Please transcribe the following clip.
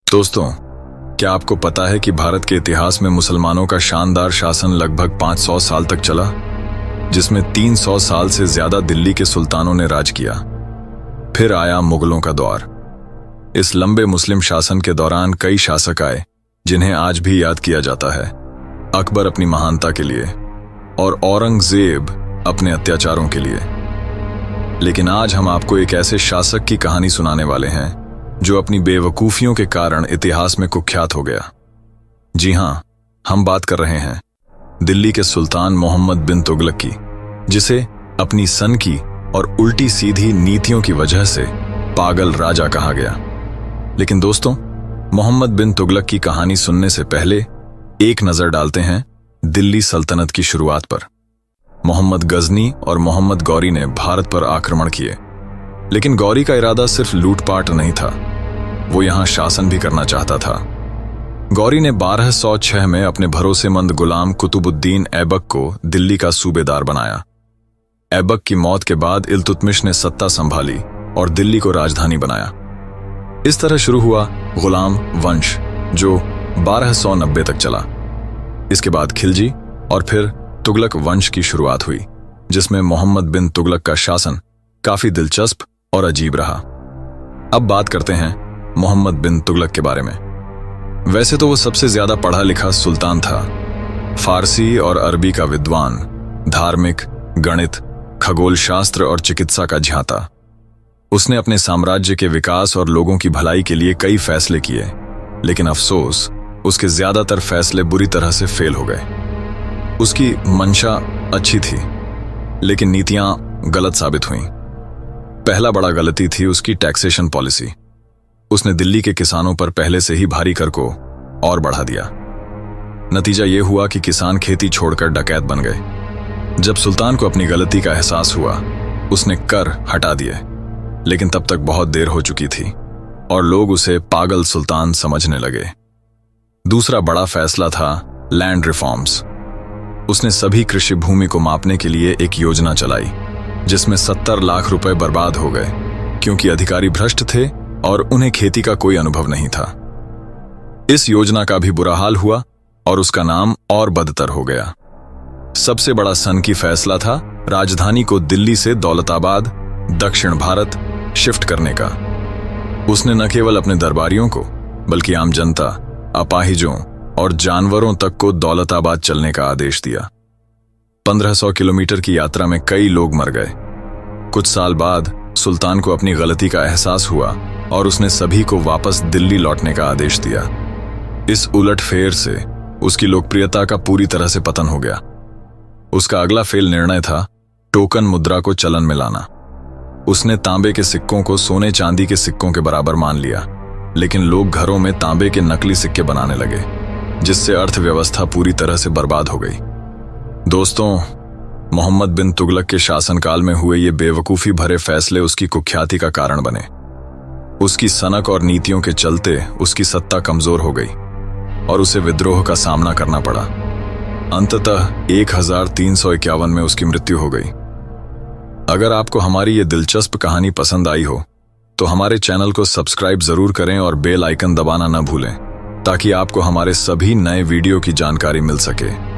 दोस्तों, क्या आपको पता है कि भारत के इतिहास में मुसलमानों का शानदार शासन लगभग 500 साल तक चला, जिसमें 300 साल से ज्यादा दिल्ली के सुल्तानों ने राज किया। फिर आया मुगलों का दौर। इस लंबे मुस्लिम शासन के दौरान कई शासक आए जिन्हें आज भी याद किया जाता है। अकबर अपनी महानता के लिए और औरंगजेब अपने अत्याचारों के लिए। लेकिन आज हम आपको एक ऐसे शासक की कहानी सुनाने वाले हैं जो अपनी बेवकूफियों के कारण इतिहास में कुख्यात हो गया। जी हां, हम बात कर रहे हैं दिल्ली के सुल्तान मोहम्मद बिन तुगलक की, जिसे अपनी सनकी और उल्टी सीधी नीतियों की वजह से पागल राजा कहा गया। लेकिन दोस्तों, मोहम्मद बिन तुगलक की कहानी सुनने से पहले एक नजर डालते हैं दिल्ली सल्तनत की शुरुआत पर। मोहम्मद गजनी और मोहम्मद गौरी ने भारत पर आक्रमण किए, लेकिन गौरी का इरादा सिर्फ लूटपाट नहीं था, वो यहां शासन भी करना चाहता था। गौरी ने 1206 में अपने भरोसेमंद गुलाम कुतुबुद्दीन ऐबक को दिल्ली का सूबेदार बनाया। ऐबक की मौत के बाद इल्तुतमिश ने सत्ता संभाली और दिल्ली को राजधानी बनाया। इस तरह शुरू हुआ गुलाम वंश, जो 1290 तक चला। इसके बाद खिलजी और फिर तुगलक वंश की शुरुआत हुई, जिसमें मोहम्मद बिन तुगलक का शासन काफी दिलचस्प और अजीब रहा। अब बात करते हैं मोहम्मद बिन तुगलक के बारे में। वैसे तो वो सबसे ज्यादा पढ़ा लिखा सुल्तान था। फारसी और अरबी का विद्वान, धार्मिक, गणित, खगोल शास्त्र और चिकित्सा का ज्ञाता। उसने अपने साम्राज्य के विकास और लोगों की भलाई के लिए कई फैसले किए, लेकिन अफसोस, उसके ज्यादातर फैसले बुरी तरह से फेल हो गए। उसकी मंशा अच्छी थी, लेकिन नीतियां गलत साबित हुईं। पहला बड़ा गलती थी उसकी टैक्सेशन पॉलिसी। उसने दिल्ली के किसानों पर पहले से ही भारी कर को और बढ़ा दिया। नतीजा यह हुआ कि किसान खेती छोड़कर डकैत बन गए। जब सुल्तान को अपनी गलती का एहसास हुआ, उसने कर हटा दिए, लेकिन तब तक बहुत देर हो चुकी थी और लोग उसे पागल सुल्तान समझने लगे। दूसरा बड़ा फैसला था लैंड रिफॉर्म्स। उसने सभी कृषि भूमि को मापने के लिए एक योजना चलाई, जिसमें 70 लाख रुपए बर्बाद हो गए, क्योंकि अधिकारी भ्रष्ट थे और उन्हें खेती का कोई अनुभव नहीं था। इस योजना का भी बुरा हाल हुआ और उसका नाम और बदतर हो गया। सबसे बड़ा सन की फैसला था राजधानी को दिल्ली से दौलताबाद, दक्षिण भारत, शिफ्ट करने का। उसने न केवल अपने दरबारियों को, बल्कि आम जनता, अपाहिजों और जानवरों तक को दौलताबाद चलने का आदेश दिया। 1500 किलोमीटर की यात्रा में कई लोग मर गए। कुछ साल बाद सुल्तान को अपनी गलती का एहसास हुआ और उसने सभी को वापस दिल्ली लौटने का आदेश दिया। इस उलटफेर से उसकी लोकप्रियता का पूरी तरह से पतन हो गया। उसका अगला फेल निर्णय था टोकन मुद्रा को चलन में लाना। उसने तांबे के सिक्कों को सोने चांदी के सिक्कों के बराबर मान लिया, लेकिन लोग घरों में तांबे के नकली सिक्के बनाने लगे, जिससे अर्थव्यवस्था पूरी तरह से बर्बाद हो गई। दोस्तों, मोहम्मद बिन तुगलक के शासनकाल में हुए ये बेवकूफी भरे फैसले उसकी कुख्याति का कारण बने। उसकी सनक और नीतियों के चलते उसकी सत्ता कमजोर हो गई और उसे विद्रोह का सामना करना पड़ा। अंततः 1351 में उसकी मृत्यु हो गई। अगर आपको हमारी ये दिलचस्प कहानी पसंद आई हो, तो हमारे चैनल को सब्सक्राइब जरूर करें और बेल आइकन दबाना न भूलें, ताकि आपको हमारे सभी नए वीडियो की जानकारी मिल सके।